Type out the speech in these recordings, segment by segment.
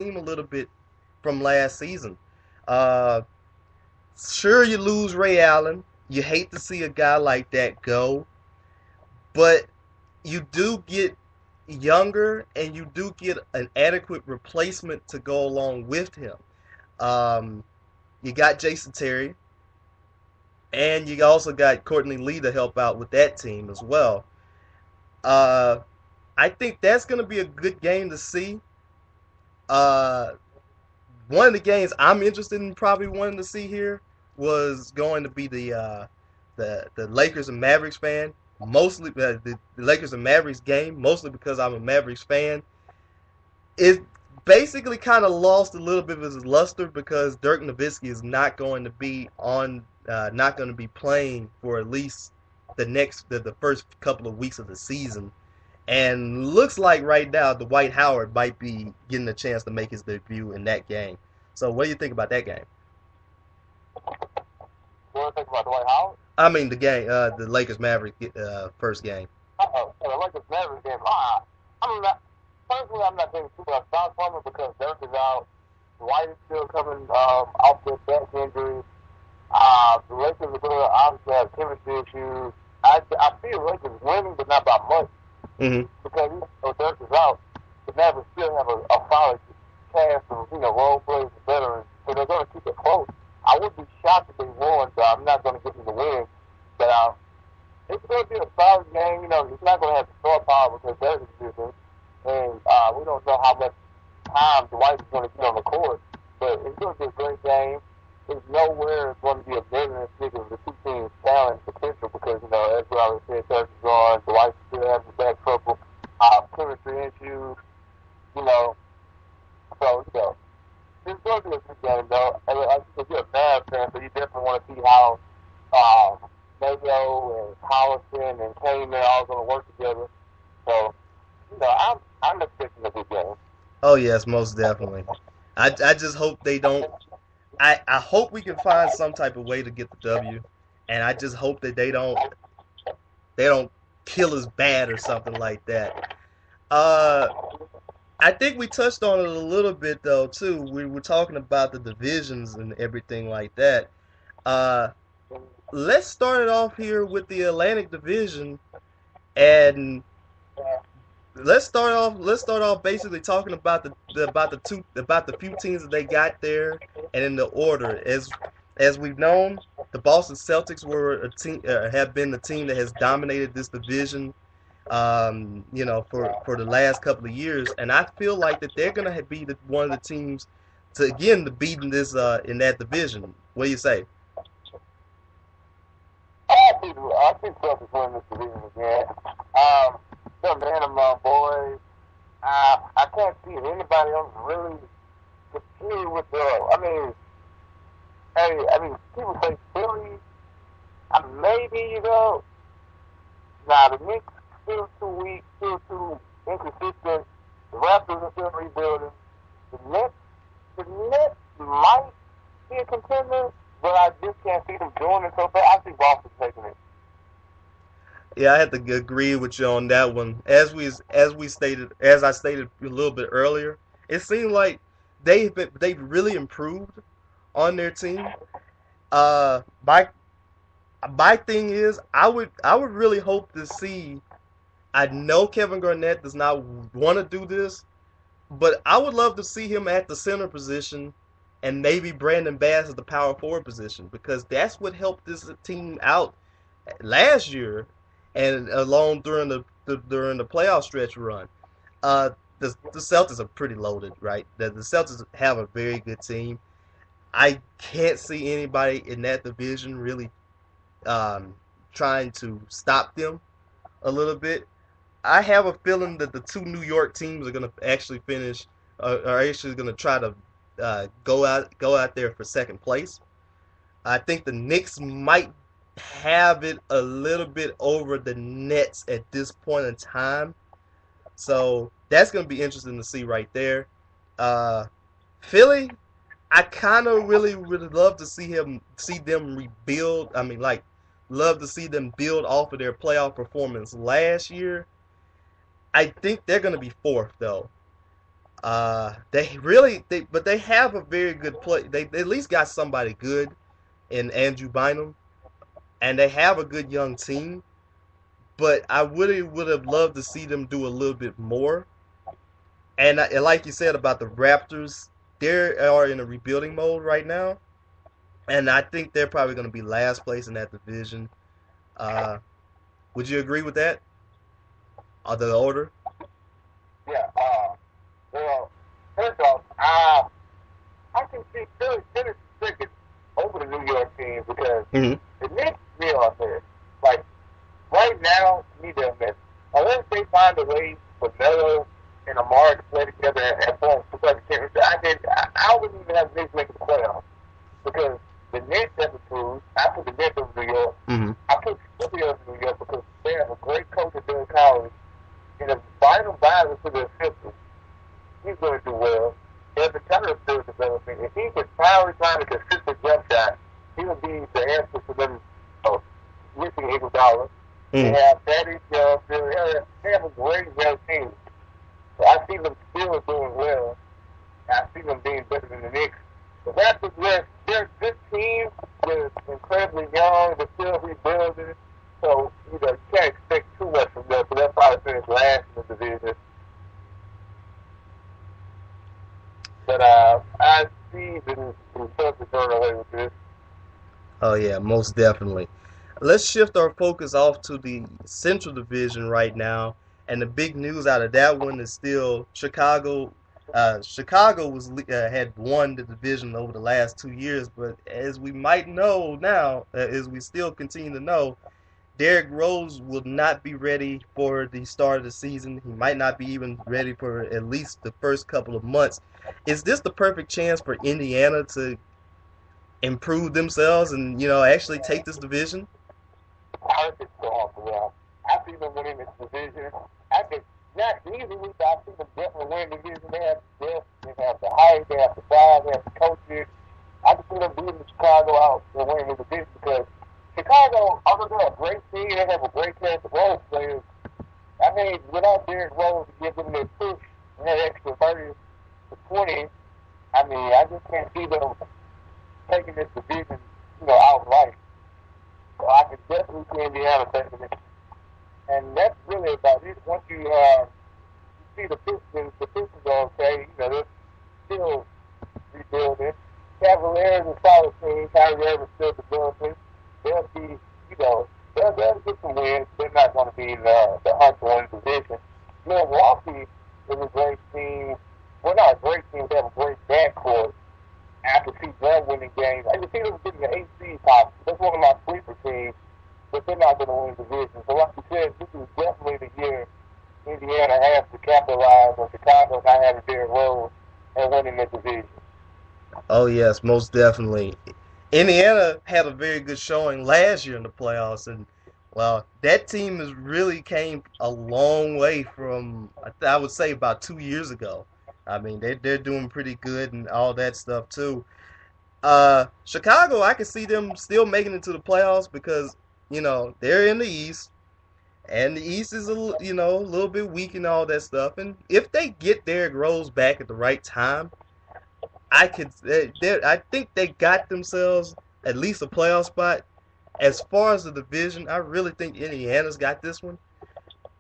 team a little bit from last season. Uh, sure, you lose Ray Allen. You hate to see a guy like that go, but you do get younger and you do get an adequate replacement to go along with him. Um, you got Jason Terry, and you also got Courtney Lee to help out with that team as well. Uh, I think that's going to be a good game to see. Uh, One of the games I'm interested in probably wanting to see here was going to be the Lakers and Mavericks fan. Mostly the Lakers and Mavericks game, mostly because I'm a Mavericks fan. It basically kind of lost a little bit of his luster because Dirk Nowitzki is not going to be not going to be playing for at least the first couple of weeks of the season. And looks like right now Dwight Howard might be getting a chance to make his debut in that game. So what do you think about that game? What do you think about Dwight Howard? I mean the game, the Lakers Maverick first game. The Lakers Mavericks game. I'm not. Personally, I'm not getting too much thoughts from it because Dirk is out. Dwight is still coming off their back injury. The Lakers are going to obviously have chemistry issues. I feel Lakers winning, but not by much. Mm-hmm. Because even though Dirk is out, the Mavericks still have a solid cast of role players and veterans, so they're going to keep it close. I would be shocked if they won, so I'm not going to give them the win. But it's going to be a solid game. It's not going to have the star power because Dirk is missing, and we don't know how much time Dwight is going to get on the court. But it's going to be a great game. There's nowhere it's going to be a measuring stick of the two teams' talent potential because, as we always said, Dirk is gone, Dwight still has his back trouble, chemistry issues, So, it's going to be a good game, though. And like you said, you're a Mavs fan, so you definitely want to see how Mayo and Collison and Kane are all going to work together. So, I'm expecting a good game. Oh yes, most definitely. I just hope they don't. I hope we can find some type of way to get the W, and I just hope that they don't kill us bad or something like that. Uh, I think we touched on it a little bit though too. We were talking about the divisions and everything like that. Uh, let's start it off here with the Atlantic Division, and let's start off basically talking about the few teams that they got there and in the order. As we've known, the Boston Celtics were a team have been the team that has dominated this division, for the last couple of years, and I feel like that they're gonna be one of the teams to beat in this in that division. What do you say? I think Celtics win this division again. The man boys. I can't see anybody else really compete with the. People say Philly. Maybe Now the Knicks still too weak, still too inconsistent. The Raptors are still rebuilding. The Nets might be a contender, but I just can't see them doing it so fast. I see Boston taking it. Yeah, I have to agree with you on that one. As I stated a little bit earlier, it seemed like they've really improved on their team. My thing is, I would really hope to see. I know Kevin Garnett does not want to do this, but I would love to see him at the center position and maybe Brandon Bass at the power forward position because that's what helped this team out last year and along during the playoff stretch run. Uh, the Celtics are pretty loaded, right? The Celtics have a very good team. I can't see anybody in that division really trying to stop them a little bit. I have a feeling that the two New York teams are going to actually finish, are actually going to try to go out there for second place. I think the Knicks might have it a little bit over the Nets at this point in time. So that's going to be interesting to see right there. Uh, Philly, I kind of really would love to see them rebuild. Love to see them build off of their playoff performance last year. I think they're going to be fourth though. But they have a very good play. They at least got somebody good in Andrew Bynum, and they have a good young team. But I really would have loved to see them do a little bit more. And like you said about the Raptors, they are in a rebuilding mode right now, and I think they're probably going to be last place in that division. Uh, would you agree with that? Or the order? Yeah. Well, first off, I can see Philly second over the New York team because Mm-hmm. the Knicks real out there. Like right now, neither miss. Unless they find a way for Melo and Amari to play together and form two playoff championship, I wouldn't even have the Knicks make the playoffs because the Knicks have improved. I put the Knicks over New York. Mm-hmm. I put Philly over New York because they have a great coach at Bill Collins. And if Bynum rises to the assistant, he's going to do well. Evan Turner is still developing. If he can finally find a consistent jump shot, he will be the answer to them reaching Iguodala. They have Daddy Jones. They have a great young team. So I see them still doing well. I see them being better than the Knicks. The Raptors, they're a good team. They're incredibly young. They're still rebuilding. So, you can't expect too much from them. So they'll probably finish last in the division. But I see the Celtics going away with this. Oh yeah, most definitely. Let's shift our focus off to the Central Division right now, and the big news out of that one is still Chicago. Chicago had won the division over the last 2 years, but as we might know now, as we still continue to know, Derrick Rose will not be ready for the start of the season. He might not be even ready for at least the first couple of months. Is this the perfect chance for Indiana to improve themselves and actually take this division? Perfect storm for them. I see them winning this division. I think not easily, but I see them definitely winning the division. They have the depth, they have the height, they have the size, they have the coaches. I can see them beating Chicago out and winning the division because Chicago, although they're a great team, they have a great cast of role players. I mean, without Derrick Rose to give them their push and that extra 30 to 20, I mean, I just can't see them taking this division, outright. So I can definitely see Indiana taking it. And that's really about it. Once you see the Pistons are okay. They're still rebuilding. Cavaliers are a solid team. Kyrie Irving's still developing. They'll be, they'll get some wins. They're not going to be the hunt to win position. Milwaukee is a great team. Well, not a great team. They have a great backcourt. I can see them winning games. I can see them getting the 8 seed possibly. That's one of my sleeper teams, but they're not going to win division. So like you said, this is definitely the year Indiana has to capitalize on Chicago not having Derrick Rose and winning the division. Oh yes, most definitely. Indiana had a very good showing last year in the playoffs, and well, that team has really came a long way from I would say about 2 years ago. I mean, they're doing pretty good and all that stuff too. Chicago, I can see them still making it to the playoffs because they're in the East, and the East is a little bit weak and all that stuff. And if they get Derrick Rose back at the right time, I think they got themselves at least a playoff spot. As far as the division, I really think Indiana's got this one.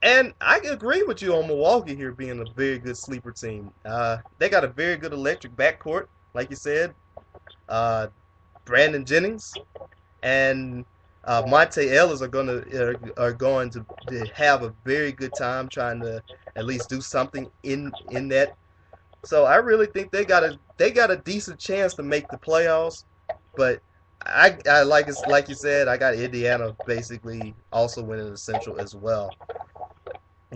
And I agree with you on Milwaukee here being a very good sleeper team. They got a very good electric backcourt, like you said. Brandon Jennings and Monte Ellis are going to have a very good time trying to at least do something in that. So I really think they got a decent chance to make the playoffs. But I like you said, I got Indiana basically also winning the Central as well.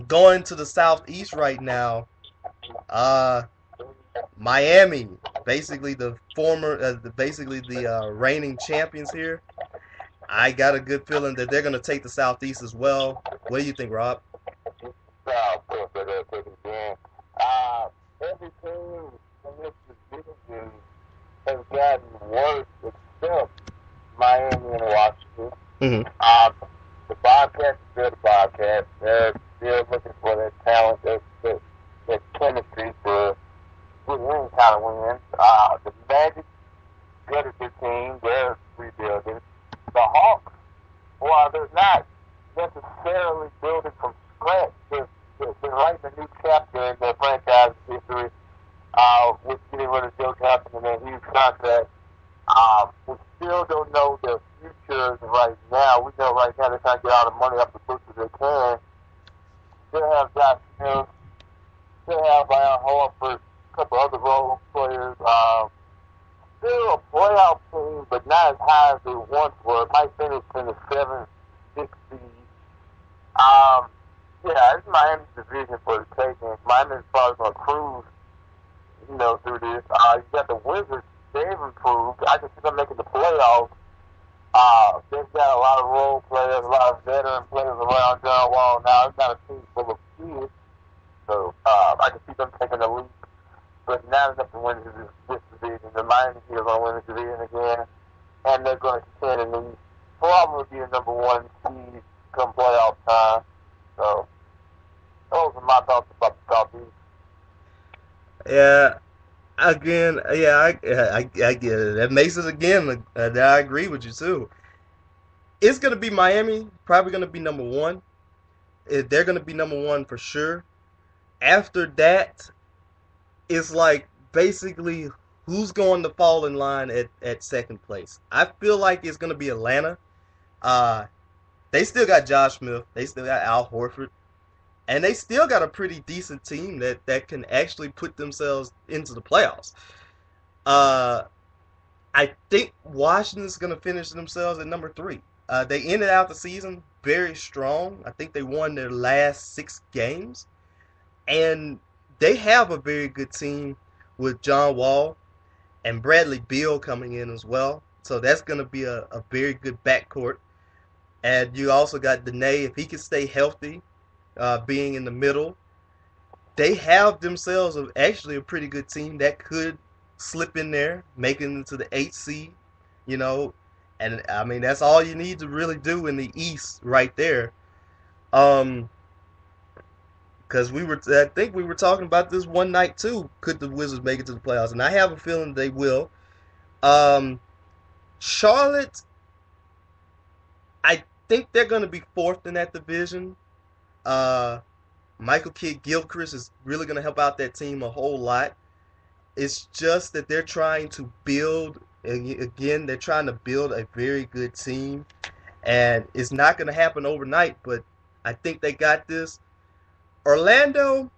Going to the Southeast right now, Miami, basically the reigning champions here. I got a good feeling that they're going to take the Southeast as well. What do you think, Rob? Of course, they're going to take it again. Every team in this division has gotten worse except Miami and Washington. Mm-hmm. The Bobcats are still the Bobcats. They're still looking for that talent, that chemistry to wins. The Magic, good at this team. They're rebuilding. The Hawks, while they're not necessarily building from scratch, they're writing a new chapter in their franchise history with getting rid of Joe Johnson and that huge contract. We still don't know their future right now. We know right now they're trying to get all the money off the books as they can. Still have Josh Smith. Still have Al Horford, a couple other role players. Still a playoff team, but not as high as they once were. Might finish in the 7th, 6th seed. Yeah, it's Miami's division for the taking. Miami's probably going to cruise, through this. You got the Wizards. They've improved. I can see them making the playoffs. They've got a lot of role players, a lot of veteran players around John Wall now. It's not a team full of kids. So I can see them taking the leap. But not enough to win this division. The Miami Heat are going to win the division again. And they're going to contend and probably be the number 1 seed come playoff time. So those are my thoughts about the Southeast. Yeah. Again, yeah, I get it. That makes it again that I agree with you too. It's gonna be Miami, probably gonna be number 1. They're gonna be number 1 for sure. After that, it's like basically who's going to fall in line at second place. I feel like it's gonna be Atlanta. They still got Josh Smith. They still got Al Horford. And they still got a pretty decent team that can actually put themselves into the playoffs. I think Washington's going to finish themselves at number 3. They ended out the season very strong. I think they won their last 6 games. And they have a very good team with John Wall and Bradley Beal coming in as well. So that's going to be a very good backcourt. And you also got Dene, if he can stay healthy, being in the middle. They have themselves actually a pretty good team that could slip in there, make it into the 8th seed, and I mean that's all you need to really do in the East right there. Because I think we were talking about this one night too. Could the Wizards make it to the playoffs? And I have a feeling they will. Charlotte, I think they're going to be 4th in that division. Michael Kidd-Gilchrist is really going to help out that team a whole lot. It's just that they're trying to build, again, they're trying to build a very good team. And it's not going to happen overnight, but I think they got this. Orlando,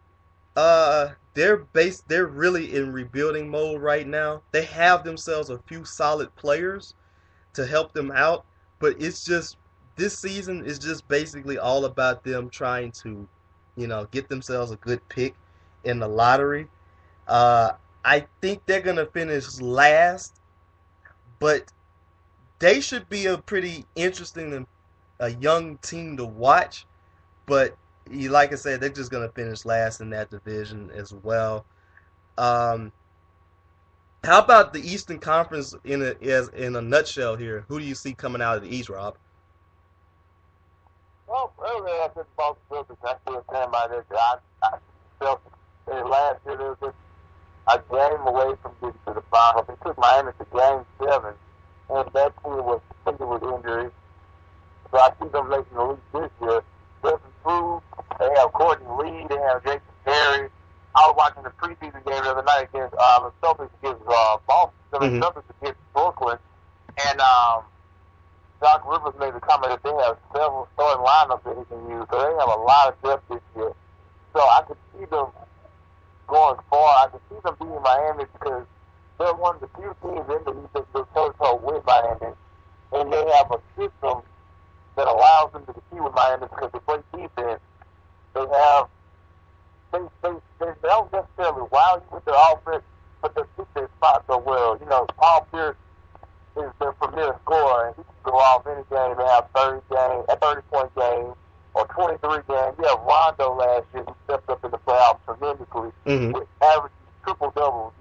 they're really in rebuilding mode right now. They have themselves a few solid players to help them out, but it's just this season is just basically all about them trying to, get themselves a good pick in the lottery. I think they're going to finish last, but they should be a pretty interesting and a young team to watch. But like I said, they're just going to finish last in that division as well. How about the Eastern Conference in a nutshell here? Who do you see coming out of the East, Rob? Well, earlier I said about the Celtics. I still stand by this. I felt last year there was just a game away from getting to the finals. They took Miami to Game 7, and that team was taken with injuries. So I see them making the league this year. They've improved. They have Courtney Lee. They have Jason Terry. I was watching the preseason game the other night against the Celtics against Boston. The Celtics against Brooklyn, and Doc Rivers made the comment that they have several starting lineups that he can use, so they have a lot of depth this year. So I could see them going far. I could see them beating Miami because they're one of the few teams in the East that go toe-to-toe with Miami, and they have a system that allows them to compete with Miami because they play defense. They don't necessarily wow you with their offense, but they keep their spot so well. Paul Pierce is their premier scorer, and he can go off any game and have 30-point game or 23 games. You have Rondo last year who stepped up in the playoffs tremendously with averaging triple-doubles,